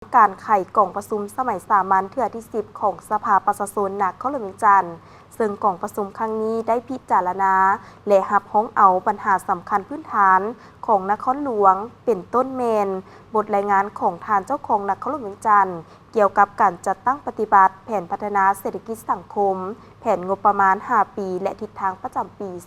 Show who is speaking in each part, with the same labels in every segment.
Speaker 1: การไขกล่องประชุมสมัยสามัญเทื่อที่10ของสภาประชาชนนครหลวงจันทร์ซึ่งกล่องประชุมครั้งนี้ได้พิจารณาและรับห้องเอาปัญหาสำคัญพื้นฐานของนครหลวงเป็นต้นเมนบทรายงานของทานเจ้าของนครหลวงจันทร์เกี่ยวกับการจัดตั้งปฏิบัติแผนพัฒนาเศรษฐกิจสังคมแผนงบประมาณ5ปีและทิศทางประจำปี 2026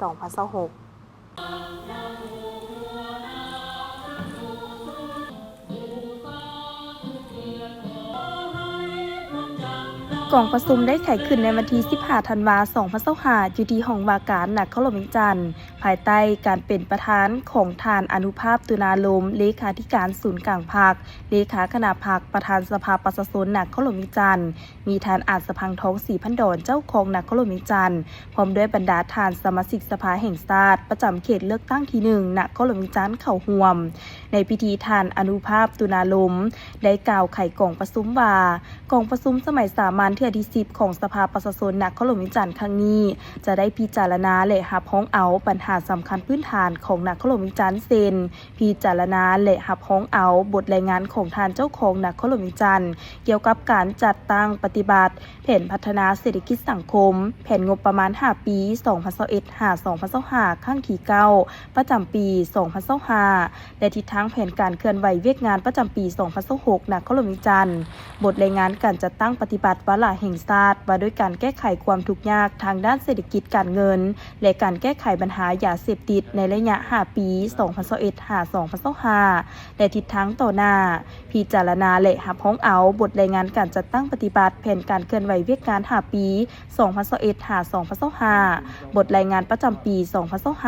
Speaker 1: กล่องประชุมได้ไขขึ้นในวันที่15 ธันวาคม 2025อยู่ที่ห้องว่าการนครหลวงจันทร์ภายใต้การเป็นประธานของท่านอนุภาพตุนาลมเลขาธิการศูนย์กลางพรรคเลขาคณะพรรคประธานสภาประชาชนนครหลวงจันทร์มีท่านอาจสพังทองศรีพันดรเจ้าของนครหลวงจันทร์พร้อมด้วยบรรดาท่านสมาชิกสภาแห่งชาติประจำเขตเลือกตั้งที่1นครหลวงจันทร์เข้าร่วมในพิธีท่านอนุภาพตุนาลมได้กล่าวไขกล่องประชุมว่ากล่องประชุมสมัยสามัญเทื่อที่10ของสภาประชาชนนครหลวงจันทร์ครั้งนี้จะได้พิจารณาและรับห้องเอาปัญหาสำคัญพื้นฐานของนครหลวงจันทร์เซนพิจารณาและรับห้องเอาบทรายงานของท่านเจ้าของนครหลวงจันทร์เกี่ยวกับการจัดตั้งปฏิบัติแผนพัฒนาเศรษฐกิจสังคมแผนงบประมาณ5ปี 2021-2025 ครั้งที่9ประจำปี 2025และทิศทางแผนการเคลื่อนไหวเวียกงานประจำปี 2026 นครหลวงจันทร์บทรายงานการจัดตั้งปฏิบัติวาระแห่งชาติว่าด้วยการแก้ไขความทุกข์ยากทางด้านเศรษฐกิจการเงินและการแก้ไขปัญหายาเสพติดในระยะ5ปี 2021-2025 และทิศทางต่อหน้าพิจารณาและรับห้องเอาบทรายงานการจัดตั้งปฏิบัติแผนการเคลื่อนไหวเวียกงาน5ปี 2021-2025 บทรายงานประจำปี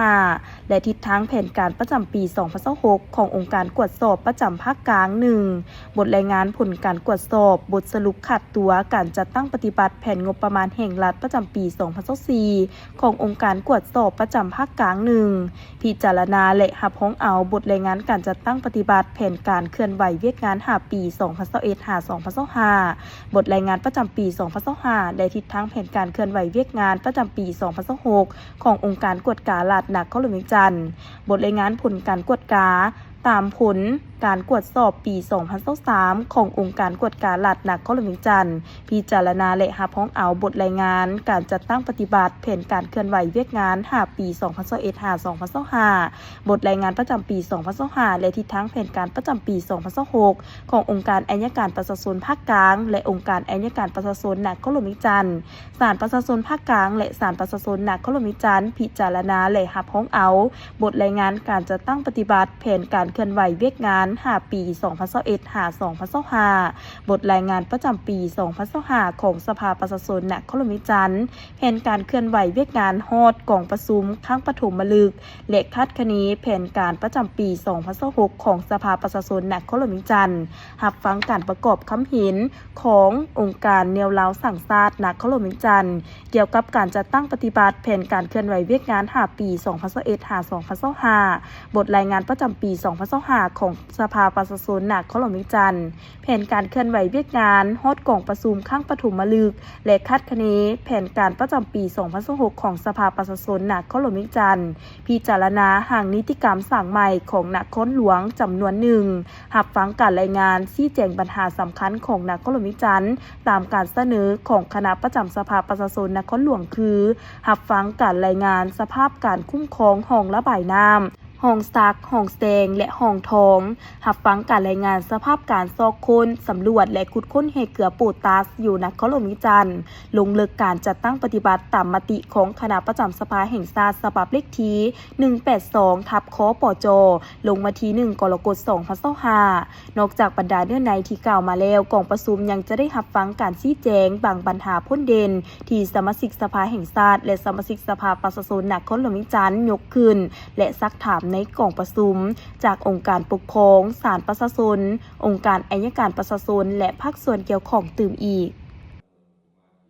Speaker 1: 2025 และทิศทางแผนการประจำปี 2026 ขององค์การกวดสอบประจำภาคกลาง1บทรายงานผลการกวดสอบบทสรุปขัดตัวการจัดตั้งปฏิบัติแผนงบประมาณแห่งรัฐประจำปี 2024 ขององค์การกวดสอบประจำภาคกลาง1พิจารณาและรับห้องเอาบทรายงานการจัดตั้งปฏิบัติแผนการเคลื่อนไหวเวียกงาน5ปี 2021-2025 บทรายงานประจำปี 2025 และทิศทางแผนการเคลื่อนไหวเวียกงานประจำปี 2026 ขององค์การกวดการรัฐนครหลวงจันทร์บทรายงานผลการกวดกาตามผลการกวดสอบปี 2023 ขององค์การกวดการรัฐนครหลวงจันทร์พิจารณาและรับห้องเอาบทรายงานการจัดตั้งปฏิบัติแผนการเคลื่อนไหวเวียกงาน5ปี 2021-2025 บทรายงานประจำปี 2025 และทิศทางแผนการประจำปี 2026 ขององค์การอัยการประชาชนภาคกลางและองค์การอัยการประชาชนนครหลวงจันทร์ศาลประชาชนภาคกลางและศาลประชาชนนครหลวงจันทร์พิจารณาและรับห้องเอาบทรายงานการจัดตั้งปฏิบัติแผนการเคลื่อนไหวเวียกงาน5ปี 2021-2025 บทรายงานประจำปี 2025 ของสภาประชาชนนครหลวงจันทร์แผนการเคลื่อนไหวเวียกงานฮอดกล่องประชุมครั้งปฐมฤกษ์และคาดคะเนแผนการประจำปี 2026 ของสภาประชาชนนครหลวงจันทร์รับฟังการประกอบคำเห็นขององค์การแนวราวสั่งชาตินครหลวงจันทร์เกี่ยวกับการจัดตั้งปฏิบัติแผนการเคลื่อนไหวเวียกงาน5ปี 2021-2025 บทรายงานประจำปี 2025 ของสภาประชาชนนครหลวงจันทร์แผนการเคลื่อนไหวเวียกงานฮอดกล่องประชุมครั้งปฐมฤกษ์และคาดคะเนแผนการประจำปี 2026 ของสภาประชาชนนครหลวงจันทร์พิจารณาห่างนิติกรรมสร้างใหม่ของนครหลวงจำนวนหนึ่งรับฟังการรายงานชี้แจงปัญหาสำคัญของนครหลวงจันทร์ตามการเสนอของคณะประจำสภาประชาชนนครหลวงคือรับฟังการรายงานสภาพการคุ้มครองห้องระบายน้ำห้องซักห้องแสงและห้องทองรับฟังการรายงานสภาพการซอกค้นสำรวจและขุดค้นเหตุเกลือโพแทสอยู่นครหลวงจันทร์ลงเลิกการจัดตั้งปฏิบัติตามมติของคณะประจำสภาแห่งชาติฉบับเลขที่182/คปจลงมาที่1กรกฎาคม 2025นอกจากบรรดาเนื้อในที่กล่าวมาแล้วกองประชุมยังจะได้รับฟังการชี้แจงบางปัญหาพ้นเด่นที่สมาชิกสภาแห่งชาติและสมาชิกสภาประชาชนนครหลวงจันทร์ยกขึ้นและซักถามในกล่องประชุมจากองค์การปกครองศาลประชาชนองค์การอัยการประชาชนและภาคส่วนเกี่ยวข้องตื่มอีก